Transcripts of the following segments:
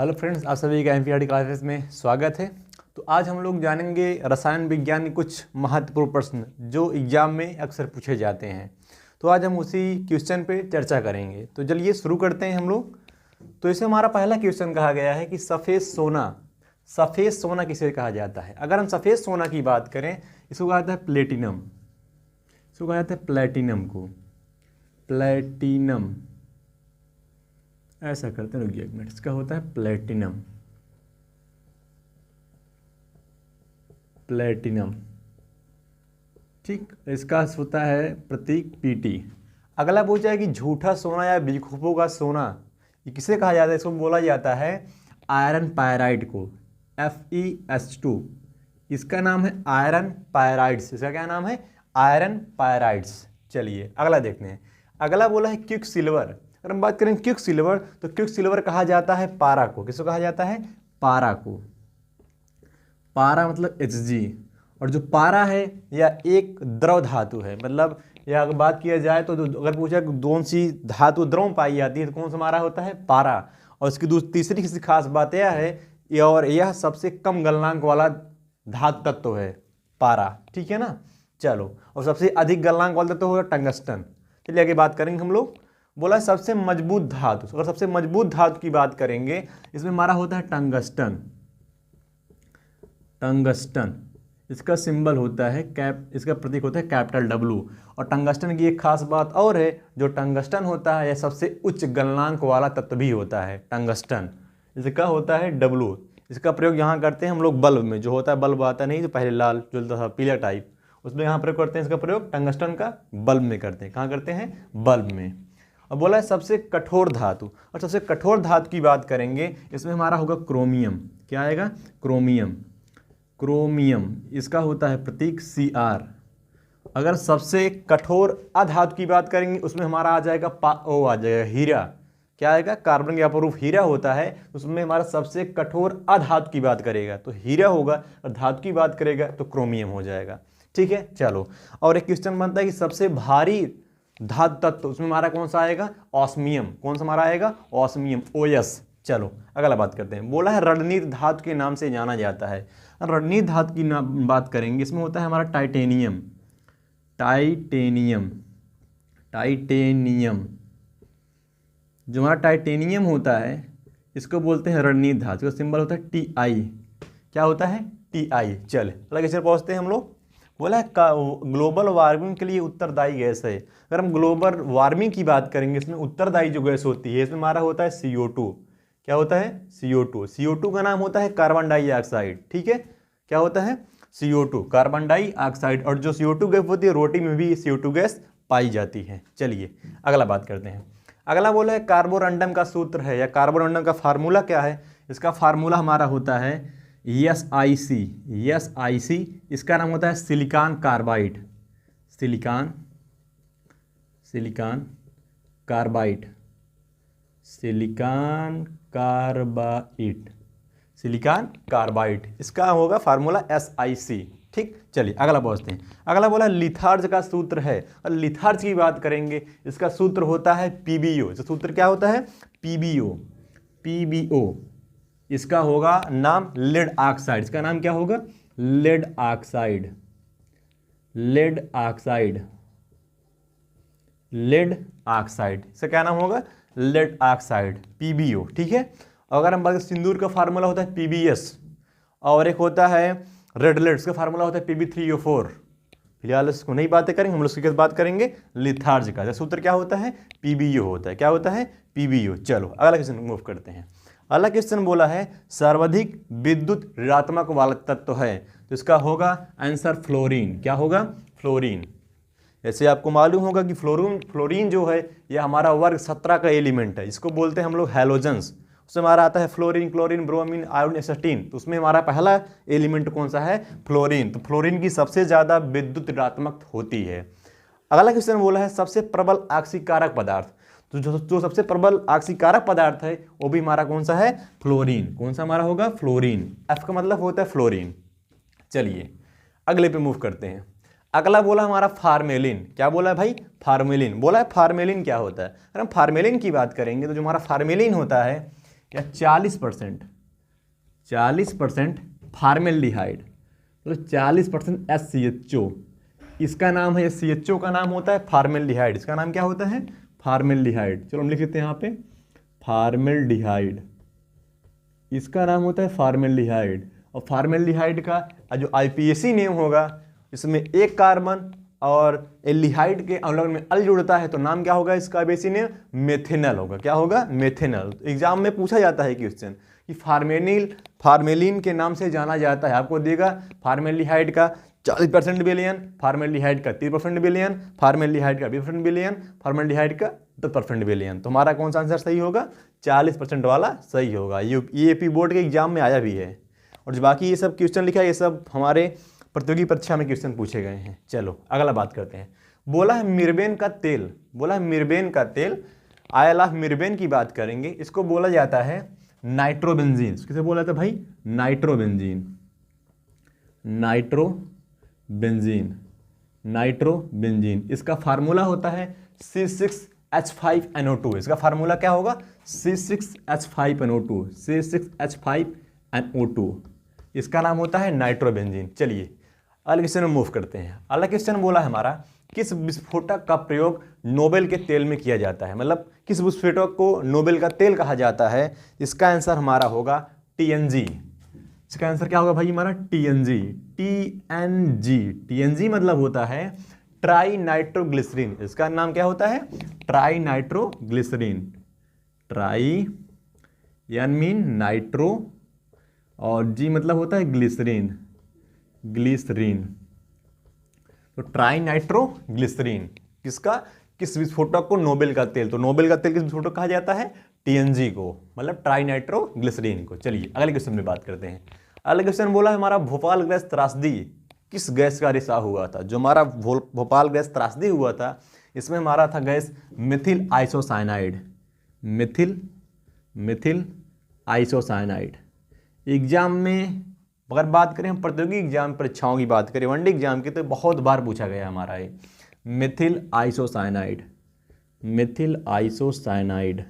Hello friends, आप सभी का एनसीईआरटी क्लासेस में स्वागत है। तो आज हम लोग जानेंगे रसायन विज्ञान के कुछ महत्वपूर्ण प्रश्न जो एग्जाम में अक्सर पूछे जाते हैं। तो आज हम उसी क्वेश्चन पे चर्चा करेंगे। तो चलिए शुरू करते हैं हम लोग। तो इसे हमारा पहला क्वेश्चन कहा गया है कि सफ़ेद सोना किसे कहा जाता है। अगर हम सफ़ेद सोना की बात करें, इसको कहा जाता है प्लेटिनम। इसको कहा जाता है प्लेटिनम। ऐसा करते हैं, रुकिए एक मिनट। इसका होता है प्लेटिनम। ठीक, इसका होता है प्रतीक Pt। अगला पूछा है कि झूठा सोना या बेवकूफ़ों का सोना ये किसे कहा जाता है। इसको बोला जाता है आयरन पायराइड को, FeS2। इसका नाम है आयरन पायराइड्स। इसका क्या नाम है? आयरन पायराइड्स। चलिए अगला देखते हैं। अगला बोला है क्विक सिल्वर। अगर हम बात करें क्विक सिल्वर, तो क्विक सिल्वर कहा जाता है पारा को। किसको कहा जाता है? पारा को। पारा मतलब Hg। और जो पारा है यह एक द्रव धातु है। मतलब यह अगर बात किया जाए तो अगर पूछा कौन सी धातु द्रव में पाई जाती है तो कौन सा हमारा होता है? पारा। और इसकी तीसरी किसी खास बात यह है और यह सबसे कम गलनांक वाला धातु तत्व है पारा। ठीक है ना। चलो, और सबसे अधिक गलनांक वाला तत्व होगा टंगस्टन। चलिए आगे बात करेंगे हम लोग। बोला सबसे मजबूत धातु। अगर सबसे मजबूत धातु की बात करेंगे, इसमें हमारा होता है टंगस्टन। इसका सिंबल होता है इसका प्रतीक होता है कैपिटल W। और टंगस्टन की एक खास बात और है, जो टंगस्टन होता है यह सबसे उच्च गलनांक वाला तत्व भी होता है टंगस्टन। इसका होता है W। इसका प्रयोग यहाँ करते हैं हम लोग बल्ब में। जो होता है बल्ब आता नहीं, तो पहले लाल जलता था पीला टाइप, उसमें यहाँ प्रयोग करते हैं। इसका प्रयोग टंगस्टन का बल्ब में करते हैं। कहाँ करते हैं? बल्ब में। और बोला है सबसे कठोर धातु। और सबसे कठोर धातु की बात करेंगे, इसमें हमारा होगा क्रोमियम। क्या आएगा? क्रोमियम। इसका होता है प्रतीक Cr। अगर सबसे कठोर अधातु की बात करेंगे, उसमें हमारा आ जाएगा आ जाएगा हीरा। क्या आएगा? कार्बन के अपरूप हीरा होता है, उसमें हमारा सबसे कठोर अधातु की बात करेगा तो हीरा होगा, और धातु की बात करेगा तो क्रोमियम हो जाएगा। ठीक है। चलो, और एक क्वेश्चन बनता है कि सबसे भारी धातु तत्व, उसमें हमारा कौन सा आएगा? ऑस्मियम। कौन सा हमारा आएगा? Osmium, OS। चलो अगला बात करते हैं। बोला है रणनीत धातु के नाम से जाना जाता है। रणनीत धातु की बात करेंगे, इसमें होता है हमारा टाइटेनियम। जो हमारा टाइटेनियम होता है इसको बोलते हैं रणनीत धातु। इसका सिंबल होता है Ti। क्या होता है? Ti। चल अलग ऐसे पहुँचते हैं हम लोग। बोला है ग्लोबल वार्मिंग के लिए उत्तरदायी गैस है। अगर हम ग्लोबल वार्मिंग की बात करेंगे, इसमें उत्तरदायी जो गैस होती है, इसमें हमारा होता है CO2। क्या होता है? CO2 का नाम होता है कार्बन डाइऑक्साइड। ठीक है। क्या होता है? CO2 carbon dioxide. और जो CO2 गैस होती है, रोटी में भी CO2 गैस पाई जाती है। चलिए अगला बात करते हैं। अगला बोला है कार्बोरंडम का सूत्र है या कार्बोरंडम का फार्मूला क्या है। इसका फार्मूला हमारा होता है SiC। इसका नाम होता है सिलिकॉन कार्बाइड। Silicon carbide. इसका होगा फार्मूला SiC। ठीक। चलिए अगला पहुँचते हैं। अगला बोला लिथार्ज का सूत्र है। और लिथार्ज की बात करेंगे, इसका सूत्र होता है PbO। इसका सूत्र क्या होता है? PbO। इसका होगा नाम लेड ऑक्साइड। इसका नाम क्या होगा? Lead oxide. इसका क्या नाम होगा? Lead oxide, PbO। ठीक है। अगर हम बात करें सिंदूर का फार्मूला होता है PbS। और एक होता है रेड लेड, इसका फार्मूला होता है Pb3O4। फिलहाल इसको नहीं बातें करेंगे, हम लोग इसकी बात करेंगे लिथार्ज का। सूत्र क्या होता है? PbO होता है। क्या होता है? PbO। चलो अगला क्वेश्चन मूव करते हैं। अगला क्वेश्चन बोला है सर्वाधिक विद्युत ऋणात्मक वाला तत्व है, तो इसका होगा आंसर फ्लोरीन। क्या होगा? फ्लोरीन। ऐसे आपको मालूम होगा कि फ्लोरीन जो है यह हमारा वर्ग 17 का एलिमेंट है। इसको बोलते हैं हम लोग हैलोजेंस। उसमें हमारा आता है फ्लोरीन, क्लोरीन, ब्रोमीन, आयोडीन, एसिटीन। तो उसमें हमारा पहला एलिमेंट कौन सा है? फ्लोरीन। तो फ्लोरीन की सबसे ज़्यादा विद्युत ऋणात्मक होती है। अगला क्वेश्चन बोला है सबसे प्रबल ऑक्सीकारक पदार्थ। तो जो सबसे प्रबल ऑक्सीकारक पदार्थ है वो भी हमारा कौन सा है? फ्लोरीन। कौन सा हमारा होगा? फ्लोरीन। F का मतलब होता है फ्लोरीन। चलिए अगले पे मूव करते हैं। अगला बोला हमारा फार्मेलिन। क्या बोला है भाई? फार्मेलिन। बोला है फार्मेलिन क्या होता है। अगर हम फार्मेलिन की बात करेंगे तो जो हमारा फार्मेलिन होता है या 40% फार्मेल्डिहाइड, तो 40% SCHO, इसका नाम है, CHO का नाम होता है फार्मेल्डिहाइड, इसका नाम क्या होता है फार्मेल्डिहाइड। चलो हम लिख लेते हैं यहाँ पे फार्मेल्डिहाइड, इसका नाम होता है फार्मेल्डिहाइड। और फार्मेल्डिहाइड का जो IPAC नेम होगा, इसमें एक कार्बन और एल्डिहाइड के अलग में अल जुड़ता है, तो नाम क्या होगा इसका IPAC नेम, मेथेनल होगा। क्या होगा, मेथेनल। तो एग्जाम में पूछा जाता है क्वेश्चन कि फार्मेलिन के नाम से जाना जाता है, आपको देगा फार्मेल्डिहाइड का 40% विलयन, फार्मेल्डिहाइड का 30% विलयन, फार्मेल्डिहाइड का 20% विलयन, फार्मेल्डिहाइड का 10% विलयन। तो हमारा कौन सा आंसर सही होगा, 40% वाला सही होगा। ये AP बोर्ड के एग्जाम में आया भी है। और जो बाकी ये सब क्वेश्चन लिखा है, ये सब हमारे प्रतियोगी परीक्षा में क्वेश्चन पूछे गए हैं। चलो अगला बात करते हैं। बोला है मिर्बेन का तेल, बोला है मिर्बेन का तेल, आयल ऑफ मिर्बेन की बात करेंगे। इसको बोला जाता है नाइट्रोबेंजीन। किसे बोला जाता है भाई, नाइट्रोबेंजीन, नाइट्रोबेंजीन, नाइट्रोबेंजीन। इसका फार्मूला होता है C6H5NO2। इसका फार्मूला क्या होगा, C6H5NO2, C6H5NO2, इसका नाम होता है नाइट्रोबेंजीन। चलिए अगले क्वेश्चन में मूव करते हैं। अगला क्वेश्चन बोला है हमारा, किस विस्फोटक का प्रयोग नोबेल के तेल में किया जाता है, मतलब किस विस्फोटक को नोबेल का तेल कहा जाता है। इसका आंसर हमारा होगा TNG। इसका आंसर क्या होगा भाई हमारा, TNG। TNG मतलब होता है ट्राई नाइट्रोग्लिसरीन। इसका नाम क्या होता है, tri nitroglycerin. Tri N mean nitro और G मतलब होता है ग्लिसरीन, ग्लिसरीन। तो ट्राई नाइट्रोग्लिसरीन किसका, किस विस्फोटक को, नोबेल का तेल। तो नोबेल का तेल किस विस्फोटक कहा जाता है, TNG को, मतलब ट्राई नाइट्रोग्लिसरीन को। चलिए अगले क्वेश्चन में बात करते हैं। अगले क्वेश्चन बोला है हमारा, भोपाल गैस त्रासदी किस गैस का रिसाव हुआ था। जो हमारा भोपाल गैस त्रासदी हुआ था, इसमें हमारा था gas Mithil isocyanide, Mithil isocyanide. Exam में अगर बात करें हम प्रतियोगी एग्जाम परीक्षाओं की बात करें, वनडे एग्जाम की, तो बहुत बार पूछा गया हमारा ये Mithil isocyanide, Mithil isocyanide,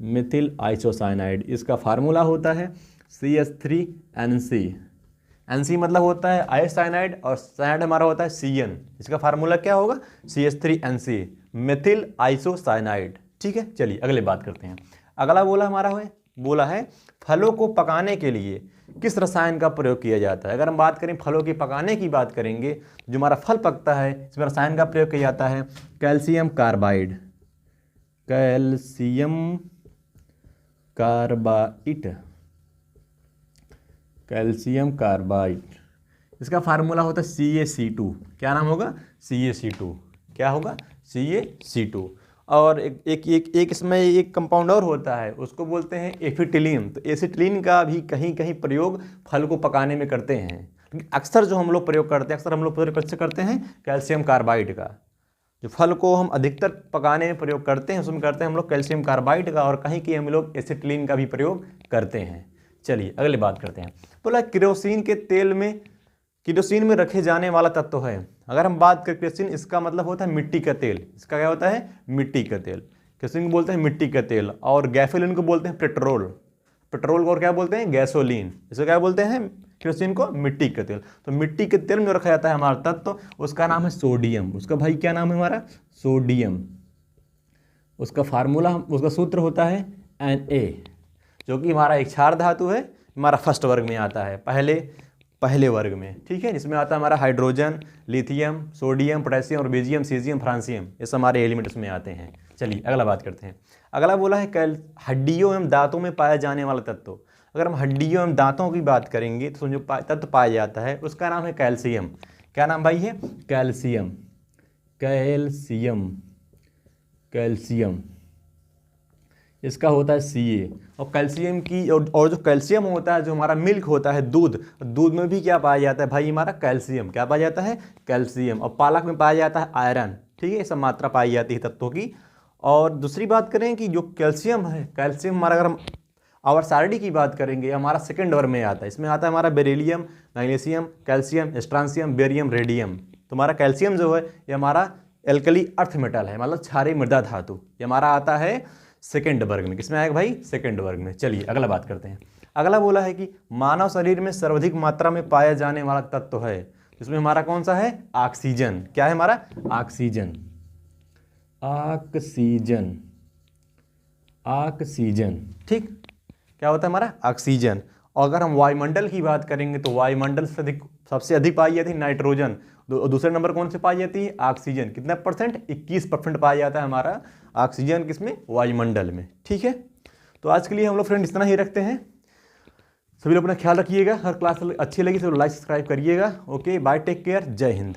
Mithil isocyanide. इसका फार्मूला होता है CH3NC। NC मतलब होता है आइसोसाइनाइड और साइनाइड हमारा होता है CN। इसका फार्मूला क्या होगा, CH3NC, मिथिल आइसोसाइनाइड। ठीक है, चलिए अगले बात करते हैं। अगला बोला है फलों को पकाने के लिए किस रसायन का प्रयोग किया जाता है। अगर हम बात करें फलों के पकाने की बात करेंगे, जो हमारा फल पकता है, इसमें रसायन का प्रयोग किया जाता है calcium carbide, calcium carbide, calcium carbide. इसका फार्मूला होता है CaC2। क्या नाम होगा, CaC2। क्या होगा, CaC2। और एक इसमें एक कंपाउंड और होता है, उसको बोलते हैं एसिटिलीन। तो एसिटिलीन का भी कहीं कहीं प्रयोग फल को पकाने में करते हैं। अक्सर जो हम लोग प्रयोग करते हैं, अक्सर हम लोग प्रयोग कैसे करते हैं, कैल्शियम कार्बाइड का। जो फल को हम अधिकतर पकाने में प्रयोग करते हैं, उसमें करते हैं हम लोग कैल्शियम कार्बाइड का, और कहीं कहीं हम लोग एसिटिलीन का भी प्रयोग करते हैं। चलिए अगले बात करते हैं। बोला केरोसिन के तेल में, केरोसिन में रखे जाने वाला तत्व है। अगर हम बात करें केरोसिन, इसका मतलब होता है मिट्टी का तेल। इसका क्या होता है, मिट्टी का तेल। केरोसिन को बोलते हैं मिट्टी का तेल, और गैसोलीन को बोलते हैं पेट्रोल। पेट्रोल को और क्या बोलते हैं, गैसोलीन। इसको क्या बोलते हैं, केरोसिन को मिट्टी का तेल। तो मिट्टी के तेल में जो रखा जाता है हमारा तत्व, उसका नाम है सोडियम। उसका भाई क्या नाम है हमारा, सोडियम। उसका फार्मूला, उसका सूत्र होता है Na, जो कि हमारा एक क्षार धातु है, हमारा फर्स्ट वर्ग में आता है, पहले वर्ग में। ठीक है, जिसमें आता है हमारा हाइड्रोजन, लिथियम, सोडियम, पोटेशियम, और बेजियम, सीजियम, फ्रांसियम, ये सब हमारे एलिमेंट्स में आते हैं। चलिए अगला बात करते हैं। अगला बोला है हड्डियों एवं दांतों में पाया जाने वाला तत्व। अगर हम हड्डियों एवं दांतों की बात करेंगे, तो जो तत्व पाया जाता है उसका नाम है कैल्शियम। क्या नाम भाई है, कैल्शियम, कैल्शियम, कैल्शियम। इसका होता है Ca। और कैल्शियम की, और जो कैल्शियम होता है, जो हमारा मिल्क होता है, दूध में भी क्या पाया जाता है भाई, हमारा कैल्शियम। क्या पाया जाता है, कैल्शियम। और पालक में पाया जाता है आयरन। ठीक है, ये सब मात्रा पाई जाती है तत्वों की। और दूसरी बात करें कि जो कैल्शियम है, कैल्शियम हमारा, अगर हम आवर सारणी की बात करेंगे, हमारा सेकेंड वर्ग में आता है। इसमें आता है हमारा beryllium, magnesium, calcium, strontium, barium, radium. तो हमारा कैल्शियम जो है, ये हमारा एल्कली अर्थ मेटल है, मतलब क्षारीय मृदा धातु। ये हमारा आता है सेकंड वर्ग में। किसमें आएगा भाई? सेकंड वर्ग में। चलिए अगला बात करते हैं। अगला बोला है कि मानव शरीर में सर्वाधिक मात्रा में पाया जाने वाला तत्व है, जिसमें हमारा कौन सा है? ऑक्सीजन। क्या है हमारा? ऑक्सीजन। ऑक्सीजन, ऑक्सीजन, ठीक। क्या होता है हमारा? ऑक्सीजन। और अगर हम वायुमंडल की बात करेंगे तो वायुमंडल से अधिक, सबसे अधिक पाई जाती है नाइट्रोजन, दूसरे नंबर कौन से पाई जाती है? ऑक्सीजन। कितना परसेंट? 21% पाया जाता है हमारा ऑक्सीजन किसमें? वायुमंडल में। ठीक है, तो आज के लिए हम लोग फ्रेंड इतना ही रखते हैं। सभी लोग अपना ख्याल रखिएगा। हर क्लास अच्छी लगी तो लाइक सब्सक्राइब करिएगा। ओके बाय, टेक केयर, जय हिंद।